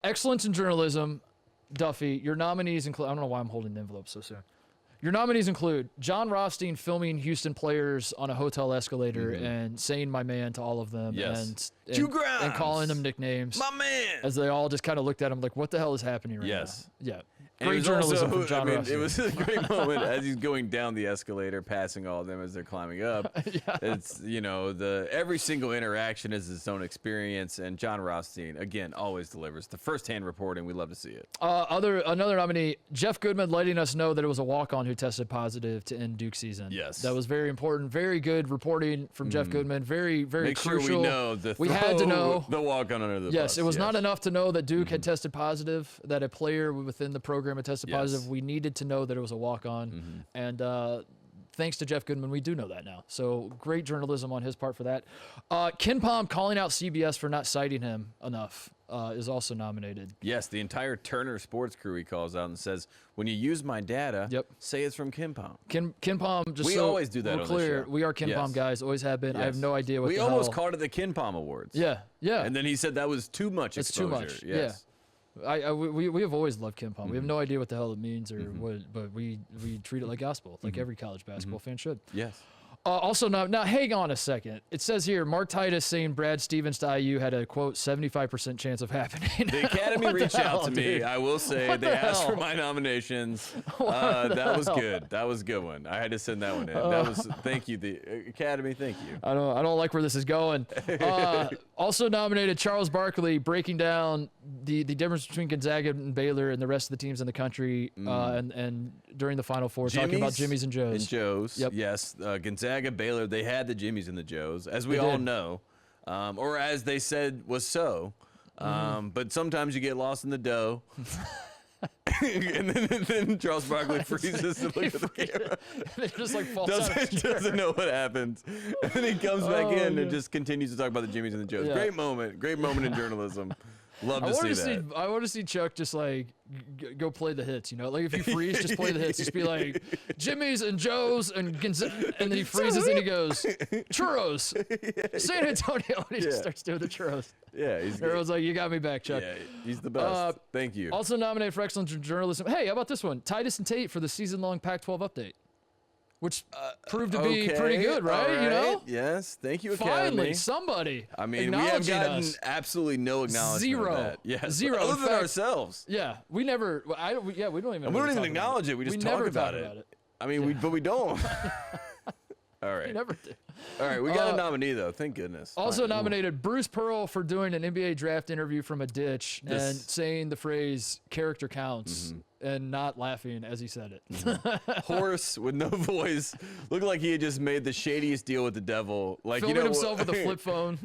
Excellence in journalism, Duffy. Your nominees include. I don't know why I'm holding the envelope so soon. Your nominees include John Rothstein filming Houston players on a hotel escalator and saying "my man" to all of them, and calling them nicknames. My man. As they all just kind of looked at him like, "What the hell is happening right now?" Yeah. Great journalism from John Rothstein. It was a great moment as he's going down the escalator, passing all of them as they're climbing up. It's, every single interaction is its own experience, and John Rothstein, again, always delivers. The first-hand reporting, we love to see it. Another nominee, Jeff Goodman, letting us know that it was a walk-on who tested positive to end Duke season. Yes. That was very important. Very good reporting from Jeff Goodman. Very, very crucial. Sure we know. We had to know. The walk-on under the bus. Yes, it was not enough to know that Duke had tested positive, that a player within the program had tested positive. We needed to know that it was a walk-on. And thanks to Jeff Goodman, we do know that now. So great journalism on his part for that. KenPom calling out CBS for not citing him enough is also nominated. Yes, the entire Turner Sports crew he calls out and says, when you use my data, say it's from KenPom. KenPom, just we so always do that we're on clear, the show. We are KenPom guys, always have been. I have no idea what we the hell. almost called it the KenPom Awards. Yeah. And then he said that was too much exposure. It's too much. Yes. We have always loved KenPom. We have no idea what the hell it means or what, but we treat it like gospel, like every college basketball fan should. Yes. Also, now hang on a second. It says here, Mark Titus saying Brad Stevens to IU had a, quote, 75% chance of happening. The Academy reached out to me. I will say they asked for my nominations. That was good. That was a good one. I had to send that one in. Thank you, the Academy. Thank you. I don't like where this is going. Also nominated Charles Barkley, breaking down the difference between Gonzaga and Baylor and the rest of the teams in the country, and during the Final Four, talking about Jimmys and Joes. And Joes, yes. Gonzaga, Baylor, they had the Jimmys and the Joes, as we all know, or as they said was so. But sometimes you get lost in the dough. And then Charles Barkley freezes to look at the camera. It just like falls out of his chair. Doesn't know what happens. And then he comes back in and just continues to talk about the Jimmys and the Joes. Great moment in journalism. Love to see that. I want to see Chuck just like go play the hits, Like if you freeze, just play the hits. Just be like Jimmy's and Joe's and then he freezes and he goes churros, San Antonio, and he just starts doing the churros. Yeah, everyone's like, you got me back, Chuck. Yeah, he's the best. Thank you. Also nominated for excellence in journalism. Hey, how about this one? Titus and Tate for the season-long Pac-12 update. Which proved to be pretty good, right? Yes, thank you, Academy. Finally, somebody. I mean, we have gotten absolutely no acknowledgement. Zero. Of that. Yes. Zero. Other than ourselves. Yeah, we never. We don't even. And we don't even acknowledge it. We just talk about it. I mean, but we don't. All right. We never do. All right, we got a nominee though. Thank goodness. Also nominated Bruce Pearl for doing an NBA draft interview from a ditch and saying the phrase "character counts." And not laughing as he said it. Hoarse with no voice, looked like he had just made the shadiest deal with the devil. Like filming himself with a flip phone.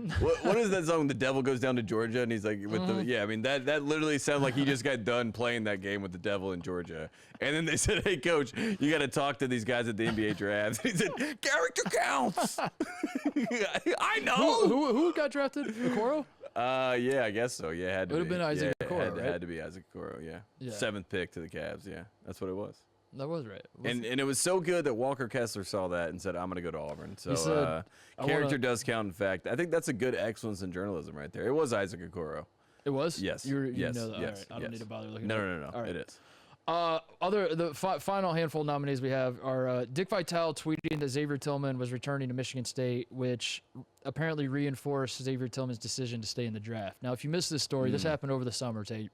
What is that song? The Devil Goes Down to Georgia, and he's like, I mean that literally sounded like he just got done playing that game with the devil in Georgia. And then they said, "Hey, coach, you got to talk to these guys at the NBA draft." He said, "Character counts." I know. Who got drafted? Okoro? Yeah, I guess so. Yeah, it had to be. Would have been Isaac Okoro, right? Had to be Isaac Okoro, yeah. 7th pick to the Cavs, yeah. That's what it was. That was right. And it was so good that Walker Kessler saw that and said, I'm going to go to Auburn. So character does count, in fact. I think that's a good excellence in journalism right there. It was Isaac Okoro. It was? Yes. You yes. know that. Yes. All right. I don't need to bother looking No, at it. No, it is. The final handful of nominees we have are Dick Vitale tweeting that Xavier Tillman was returning to Michigan State, which apparently reinforced Xavier Tillman's decision to stay in the draft. Now, if you missed this story, this happened over the summer, Tate.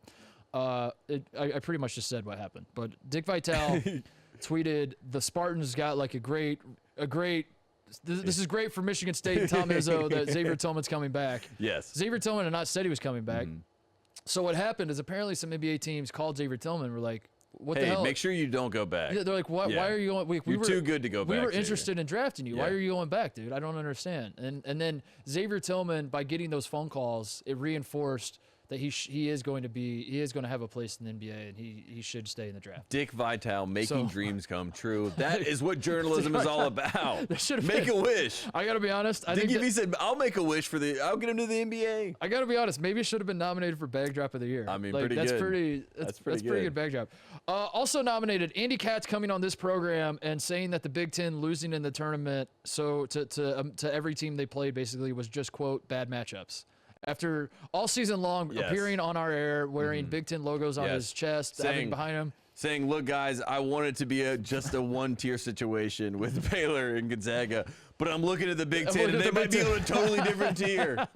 I pretty much just said what happened, but Dick Vitale tweeted the Spartans got like a great. This is great for Michigan State and Tom Izzo that Xavier Tillman's coming back. Yes. Xavier Tillman had not said he was coming back. So what happened is apparently some NBA teams called Xavier Tillman and were like, what the hell? Make sure you don't go back. Yeah, they're like, why are you going? You're too good to go back. We were interested in drafting you. Why are you going back, dude? I don't understand. And then Xavier Tillman, by getting those phone calls, it reinforced that he is going to have a place in the NBA and he should stay in the draft. Dick Vitale making dreams come true. That is what journalism is all about. Make a wish. I gotta be honest. I think if he said, "I'll make a wish I'll get him to the NBA." I gotta be honest. Maybe it should have been nominated for Bag Drop of the Year. I mean, pretty good. That's pretty good bag drop. Also nominated Andy Katz coming on this program and saying that the Big Ten losing in the tournament, so to every team they played basically was just quote bad matchups. After all season long appearing on our air, wearing Big Ten logos on his chest, having behind him. Saying, look, guys, I want it to be just a one-tier situation with Baylor and Gonzaga, but I'm looking at the Big Ten, and they might be on a totally different tier.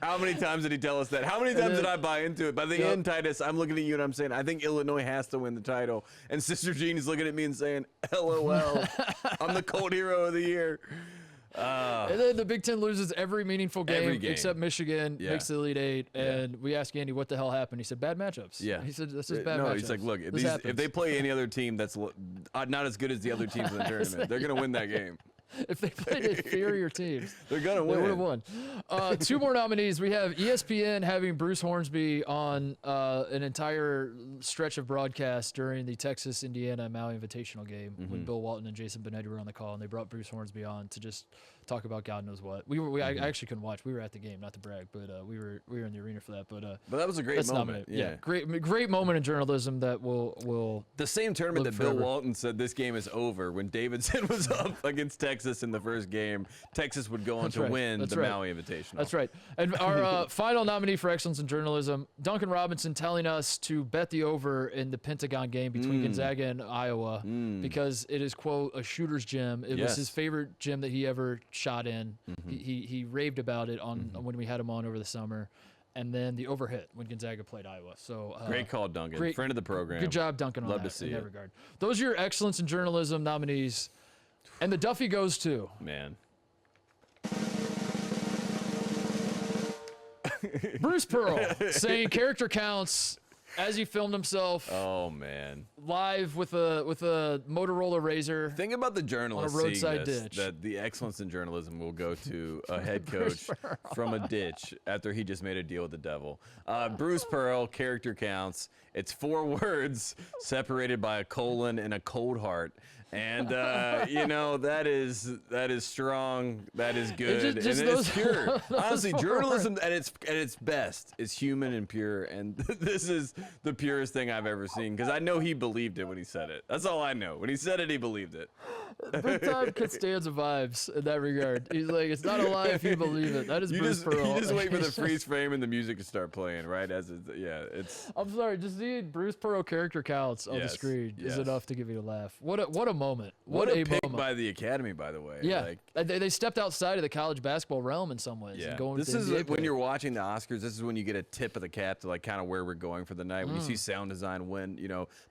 How many times did he tell us that? How many times did I buy into it? By the end, Titus, I'm looking at you and I'm saying, I think Illinois has to win the title. And Sister Jean is looking at me and saying, LOL, I'm the cold hero of the year. And then the Big Ten loses every meaningful game, except Michigan makes the Elite Eight. And we asked Andy, what the hell happened? He said, bad matchups. Yeah. He said, this is bad matchups. No, he's like, look, if they play any other team that's not as good as the other teams in the tournament, they're going to win that game. If they played inferior teams, they're gonna win. They would have won. 2 more nominees. We have ESPN having Bruce Hornsby on an entire stretch of broadcast during the Texas-Indiana Maui Invitational game when Bill Walton and Jason Benetti were on the call, and they brought Bruce Hornsby on to just talk about God knows what. I actually couldn't watch. We were at the game, not to brag, but we were in the arena for that. But that was a great moment. Yeah, great moment in journalism that will the same tournament that Bill Walton said this game is over when Davidson was up against Texas in the first game. Texas would go on to win the Maui Invitational. That's right. And our final nominee for excellence in journalism, Duncan Robinson, telling us to bet the over in the Pentagon game between Gonzaga and Iowa because it is, quote, a shooter's gym. It was his favorite gym that he ever shot in. He raved about it on when we had him on over the summer. And then the overhit when Gonzaga played Iowa. So great call, Duncan. Friend of the program. Good job, Duncan. Love to see in that regard. Those are your excellence in journalism nominees. And the Duffy goes to... Man. Bruce Pearl saying character counts as he filmed himself. Oh, man. Live with a Motorola Razr. Think about the journalist on a roadside seeing this, ditch. that the excellence in journalism will go to a head coach from a ditch after he just made a deal with the devil. Bruce Pearl, character counts. It's 4 words separated by a colon and a cold heart. And you know, that is strong. That is good. And it's pure. Honestly, journalism at its best is human and pure. And this is the purest thing I've ever seen because I know he believed it when he said it. That's all I know. When he said it, he believed it. Big time Costanza vibes in that regard. He's like, it's not a lie if you believe it. That is Bruce Pearl. You just wait for the freeze frame and the music to start playing, right? It's. I'm sorry, just seeing Bruce Pearl character counts on the screen is enough to give you a laugh. What a moment. What a pick moment by the Academy, by the way. Yeah, they stepped outside of the college basketball realm in some ways. Yeah, and going this is when you're watching the Oscars. This is when you get a tip of the cap to like kind of where we're going for the night. When you see sound design win,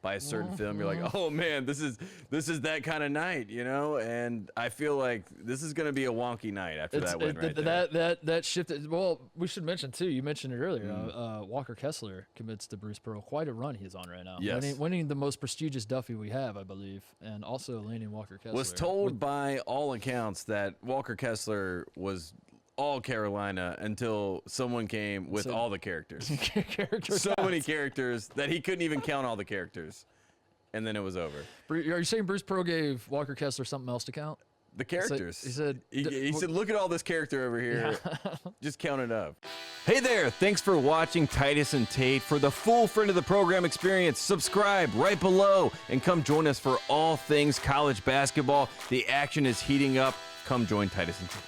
by a certain film, you're like, oh man, this is that kind of night, And I feel like this is going to be a wonky night after that win right there. That shifted. Well, we should mention too. You mentioned it earlier. Walker Kessler commits to Bruce Pearl. Quite a run he's on right now. Yes. Winning the most prestigious Duffy we have, I believe, and also landing Walker Kessler. Was told by all accounts that Walker Kessler was all Carolina until someone came with all the characters. So many characters that he couldn't even count all the characters. And then it was over. Are you saying Bruce Pearl gave Walker Kessler something else to count? The characters. He said, look at all this character over here. Just count it up. Hey there. Thanks for watching Titus and Tate. For the full friend of the program experience, subscribe right below and come join us for all things college basketball. The action is heating up. Come join Titus and Tate.